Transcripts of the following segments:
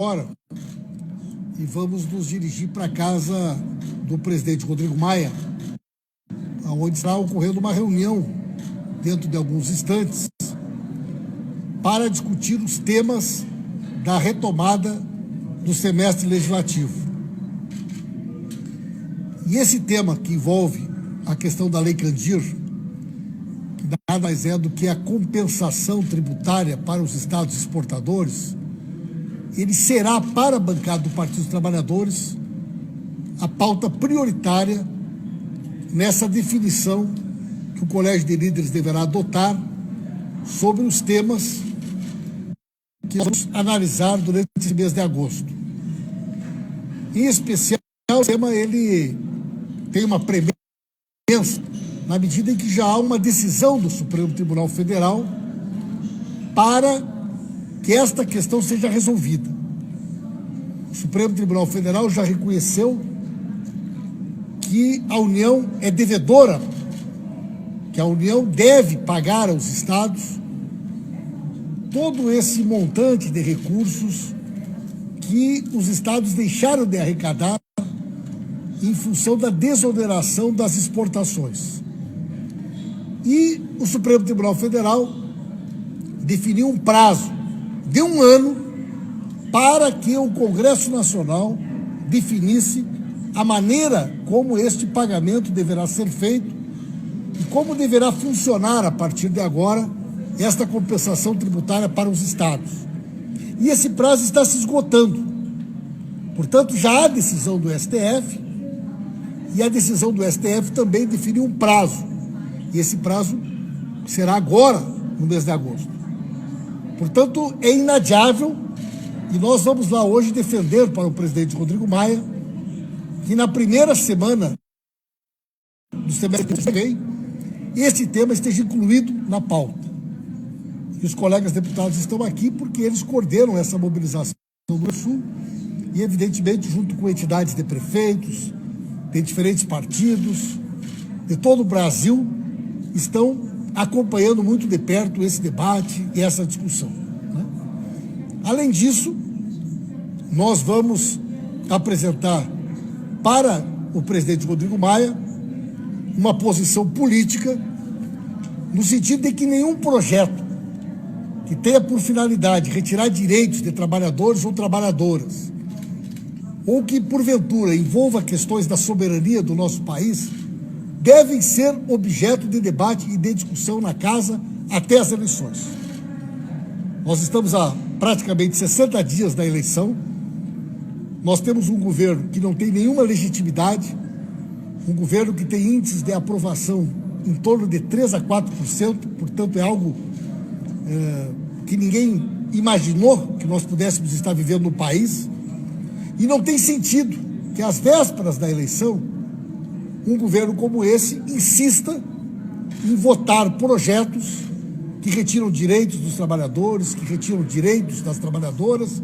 agora e vamos nos dirigir para a casa do presidente Rodrigo Maia, onde está ocorrendo uma reunião dentro de alguns instantes para discutir os temas da retomada do semestre legislativo. E esse tema que envolve a questão da Lei Candir, que nada mais é do que a compensação tributária para os estados exportadores, ele será, para a bancada do Partido dos Trabalhadores, a pauta prioritária nessa definição que o Colégio de Líderes deverá adotar sobre os temas que vamos analisar durante esse mês de agosto. Em especial, o tema ele tem uma presença na medida em que já há uma decisão do Supremo Tribunal Federal para que esta questão seja resolvida. O Supremo Tribunal Federal já reconheceu que a União é devedora, que a União deve pagar aos estados todo esse montante de recursos que os estados deixaram de arrecadar em função da desoneração das exportações. E o Supremo Tribunal Federal definiu um prazo de 1 ano para que o Congresso Nacional definisse a maneira como este pagamento deverá ser feito e como deverá funcionar a partir de agora esta compensação tributária para os estados. E esse prazo está se esgotando. Portanto, já há decisão do STF e a decisão do STF também definiu um prazo. E esse prazo será agora, no mês de agosto. Portanto, é inadiável e nós vamos lá hoje defender para o presidente Rodrigo Maia que na primeira semana do semestre que vem, esse tema esteja incluído na pauta. E os colegas deputados estão aqui porque eles coordenam essa mobilização do Sul e, evidentemente, junto com entidades de prefeitos, de diferentes partidos, de todo o Brasil, estão acompanhando muito de perto esse debate e essa discussão, né? Além disso, nós vamos apresentar para o presidente Rodrigo Maia uma posição política no sentido de que nenhum projeto que tenha por finalidade retirar direitos de trabalhadores ou trabalhadoras ou que, porventura, envolva questões da soberania do nosso país devem ser objeto de debate e de discussão na casa até as eleições. Nós estamos há praticamente 60 dias da eleição, nós temos um governo que não tem nenhuma legitimidade, um governo que tem índices de aprovação em torno de 3 a 4%, portanto é algo que ninguém imaginou que nós pudéssemos estar vivendo no país, e não tem sentido que às vésperas da eleição um governo como esse insista em votar projetos que retiram direitos dos trabalhadores, que retiram direitos das trabalhadoras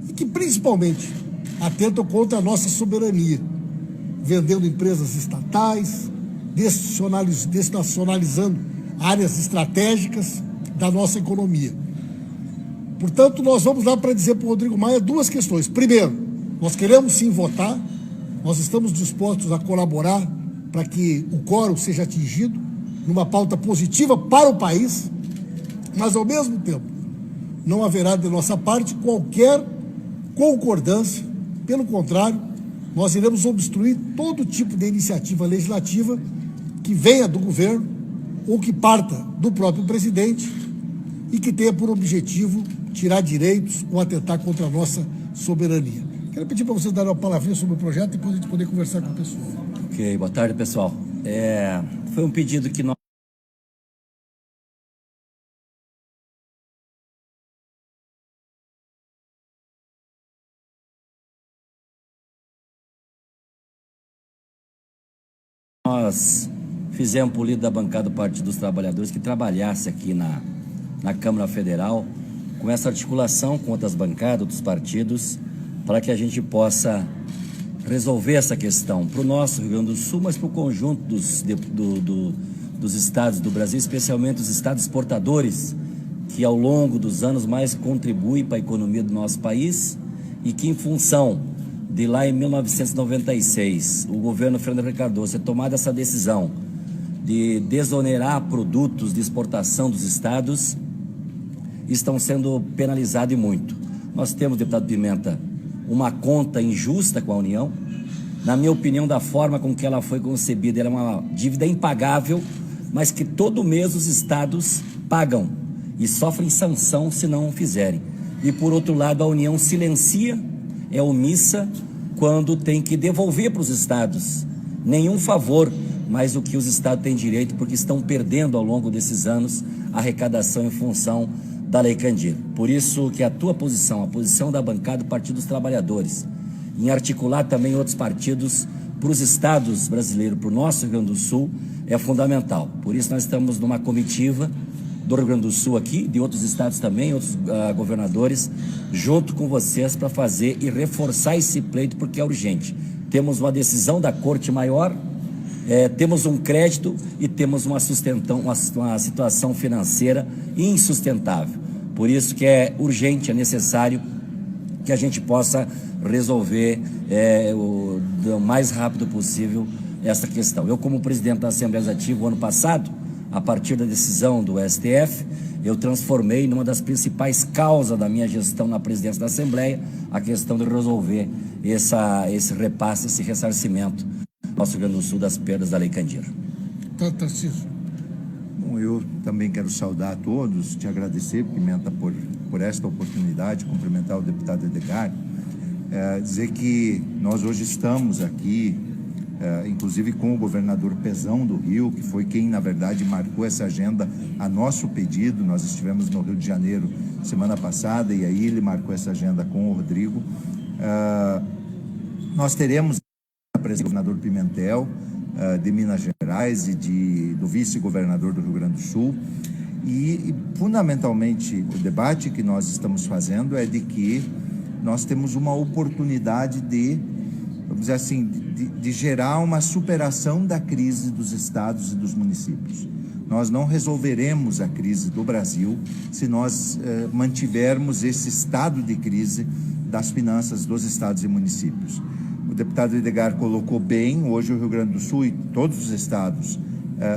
e que principalmente atentam contra a nossa soberania, vendendo empresas estatais, desnacionalizando áreas estratégicas da nossa economia. Portanto, nós vamos lá para dizer para o Rodrigo Maia 2 questões. Primeiro, nós queremos sim votar, nós estamos dispostos a colaborar para que o quórum seja atingido numa pauta positiva para o país, mas ao mesmo tempo não haverá de nossa parte qualquer concordância, pelo contrário, nós iremos obstruir todo tipo de iniciativa legislativa que venha do governo ou que parta do próprio presidente e que tenha por objetivo tirar direitos ou atentar contra a nossa soberania. Quero pedir para vocês darem uma palavrinha sobre o projeto e depois a gente poder conversar com o pessoal. Ok, boa tarde, pessoal. Foi um pedido que nós fizemos por líder da bancada do Partido dos Trabalhadores que trabalhasse aqui na Câmara Federal com essa articulação com outras bancadas, outros partidos, para que a gente possa resolver essa questão para o nosso Rio Grande do Sul, mas para o conjunto dos estados do Brasil, especialmente os estados exportadores, que ao longo dos anos mais contribuem para a economia do nosso país e que, em função de lá em 1996, o governo Fernando Henrique Cardoso ter tomado essa decisão de desonerar produtos de exportação dos estados, estão sendo penalizados e muito. Nós temos, deputado Pimenta, uma conta injusta com a União. Na minha opinião, da forma com que ela foi concebida, era uma dívida impagável, mas que todo mês os estados pagam e sofrem sanção se não o fizerem. E, por outro lado, a União silencia, é omissa, quando tem que devolver para os estados nenhum favor, mas o que os estados têm direito, porque estão perdendo ao longo desses anos a arrecadação em função da Lei Candir. Por isso que a tua posição, a posição da bancada do Partido dos Trabalhadores, em articular também outros partidos para os estados brasileiros, para o nosso Rio Grande do Sul, é fundamental. Por isso nós estamos numa comitiva do Rio Grande do Sul aqui, de outros estados também, outros governadores, junto com vocês para fazer e reforçar esse pleito, porque é urgente. Temos uma decisão da Corte Maior, temos um crédito e temos uma situação financeira insustentável. Por isso que é urgente, é necessário que a gente possa resolver o mais rápido possível essa questão. Eu, como presidente da Assembleia Legislativa, o ano passado, a partir da decisão do STF, eu transformei numa das principais causas da minha gestão na presidência da Assembleia a questão de resolver esse repasse, esse ressarcimento do nosso Rio Grande do Sul das perdas da Lei Candir. Tarcísio. Bom, eu também quero saudar a todos, te agradecer, Pimenta, por esta oportunidade, cumprimentar o deputado Edgar, dizer que nós hoje estamos aqui, inclusive com o governador Pezão do Rio, que foi quem, na verdade, marcou essa agenda a nosso pedido. Nós estivemos no Rio de Janeiro semana passada e aí ele marcou essa agenda com o Rodrigo. Nós teremos a presença do governador Pimentel, de Minas Gerais e do vice-governador do Rio Grande do Sul. E, fundamentalmente, o debate que nós estamos fazendo é de que nós temos uma oportunidade de, vamos dizer assim, de gerar uma superação da crise dos estados e dos municípios. Nós não resolveremos a crise do Brasil se nós mantivermos esse estado de crise das finanças dos estados e municípios. O deputado Edgar colocou bem, hoje o Rio Grande do Sul e todos os estados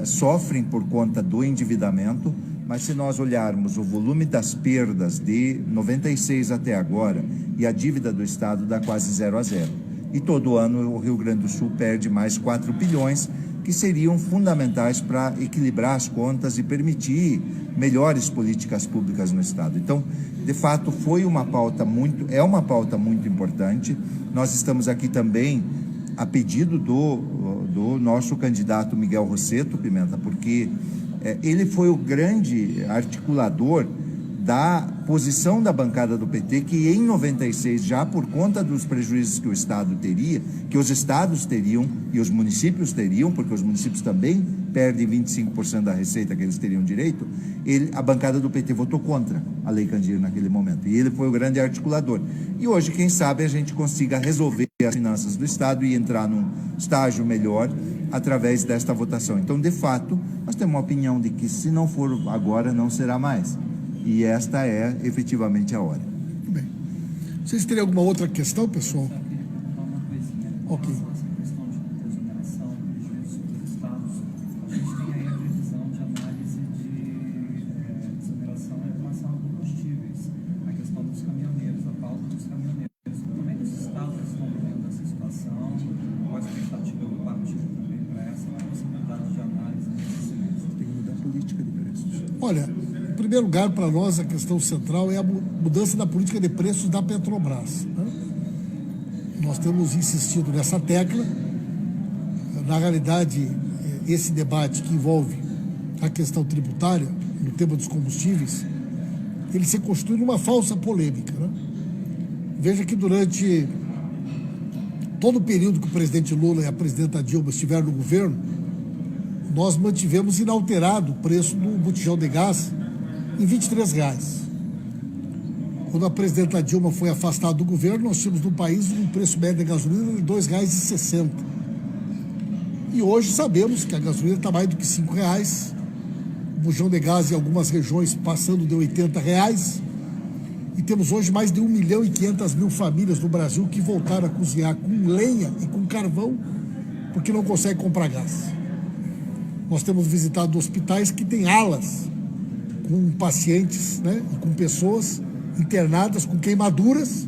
sofrem por conta do endividamento, mas se nós olharmos o volume das perdas de 96 até agora e a dívida do estado dá quase 0 a 0. E todo ano o Rio Grande do Sul perde mais 4 bilhões, que seriam fundamentais para equilibrar as contas e permitir melhores políticas públicas no estado. Então, de fato, é uma pauta muito importante. Nós estamos aqui também a pedido do nosso candidato Miguel Rosseto, Pimenta, porque ele foi o grande articulador da posição da bancada do PT, que em 96, já por conta dos prejuízos que o Estado teria, que os estados teriam e os municípios teriam, porque os municípios também perdem 25% da receita que eles teriam direito, a bancada do PT votou contra a Lei Candir naquele momento. E ele foi o grande articulador. E hoje, quem sabe, a gente consiga resolver as finanças do Estado e entrar num estágio melhor através desta votação. Então, de fato, nós temos uma opinião de que, se não for agora, não será mais. E esta é efetivamente a hora. Muito bem. Vocês teriam alguma outra questão, pessoal? Ok. Olha, em primeiro lugar, para nós, a questão central é a mudança da política de preços da Petrobras, né? Nós temos insistido nessa tecla. Na realidade, esse debate que envolve a questão tributária, no tema dos combustíveis, ele se constitui numa falsa polêmica, né? Veja que durante todo o período que o presidente Lula e a presidenta Dilma estiveram no governo, nós mantivemos inalterado o preço do botijão de gás em R$23. Quando a presidenta Dilma foi afastada do governo, nós tínhamos no país um preço médio de gasolina de R$2,60. E hoje sabemos que a gasolina está mais do que R$5. O botijão de gás em algumas regiões passando de R$80. E temos hoje mais de 1.500.000 famílias no Brasil que voltaram a cozinhar com lenha e com carvão porque não conseguem comprar gás. Nós temos visitado hospitais que têm alas com pacientes, né, e com pessoas internadas com queimaduras,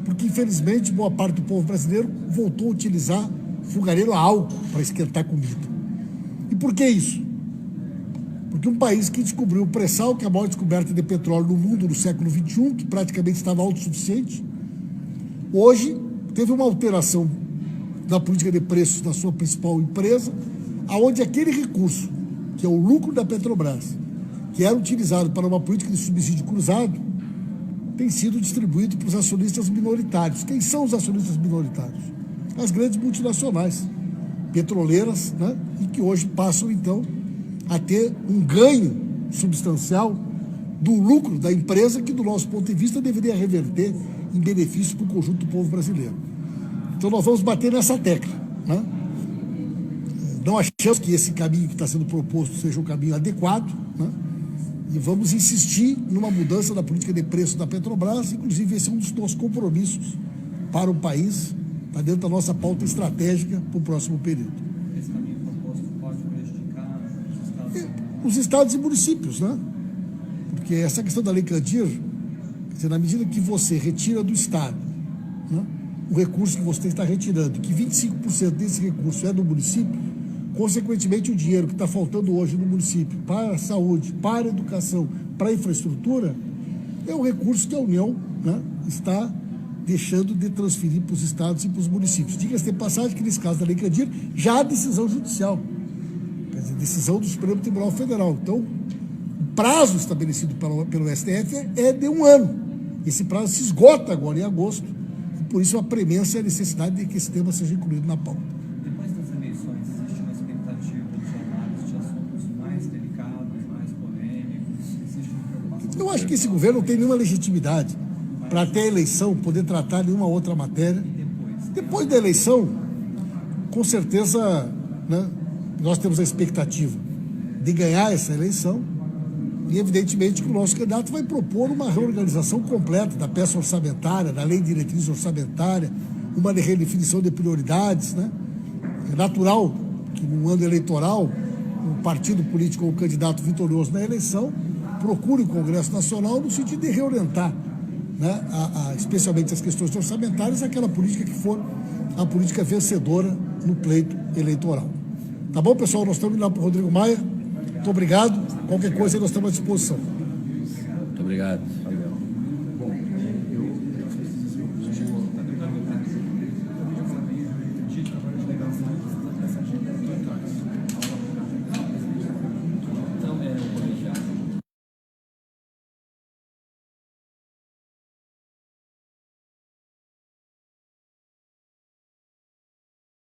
porque infelizmente boa parte do povo brasileiro voltou a utilizar fogareiro a álcool para esquentar comida. E por que isso? Porque um país que descobriu o pré-sal, que é a maior descoberta de petróleo no mundo no século XXI, que praticamente estava autossuficiente, hoje teve uma alteração da política de preços da sua principal empresa, aonde aquele recurso, que é o lucro da Petrobras, que era utilizado para uma política de subsídio cruzado, tem sido distribuído para os acionistas minoritários. Quem são os acionistas minoritários? As grandes multinacionais petroleiras, né? E que hoje passam, então, a ter um ganho substancial do lucro da empresa que, do nosso ponto de vista, deveria reverter em benefício para o conjunto do povo brasileiro. Então, nós vamos bater nessa tecla, né? Não achamos que esse caminho que está sendo proposto seja um caminho adequado, né? E vamos insistir numa mudança da política de preço da Petrobras, inclusive esse é um dos nossos compromissos para o país, está dentro da nossa pauta estratégica para o próximo período. Esse caminho proposto pode prejudicar os estados e municípios, né? Porque essa questão da Lei Candir, quer dizer, na medida que você retira do estado, né, o recurso que você está retirando, que 25% desse recurso é do município, consequentemente, o dinheiro que está faltando hoje no município para a saúde, para a educação, para a infraestrutura, é um recurso que a União, né, está deixando de transferir para os estados e para os municípios. Diga-se de passagem que, nesse caso da Lei Candir, já há decisão judicial, quer dizer, decisão do Supremo Tribunal Federal. Então, o prazo estabelecido pelo STF é de 1 ano. Esse prazo se esgota agora, em agosto, e por isso a premência e a necessidade de que esse tema seja incluído na pauta. Depois das eleições, existe uma expectativa de análise de assuntos mais delicados, mais polêmicos? Existe uma preocupação? Eu acho que esse governo não tem nenhuma legitimidade para até a eleição poder tratar nenhuma outra matéria. Depois da eleição, com certeza, né, nós temos a expectativa de ganhar essa eleição e, evidentemente, que o nosso candidato vai propor uma reorganização completa da peça orçamentária, da lei de diretriz orçamentária, uma redefinição de prioridades, né? É natural que, no ano eleitoral, um partido político ou um candidato vitorioso na eleição procure o Congresso Nacional no sentido de reorientar, né, especialmente as questões orçamentárias, aquela política que for a política vencedora no pleito eleitoral. Tá bom, pessoal? Nós estamos indo lá para o Rodrigo Maia. Muito obrigado. Qualquer coisa, nós estamos à disposição. Muito obrigado.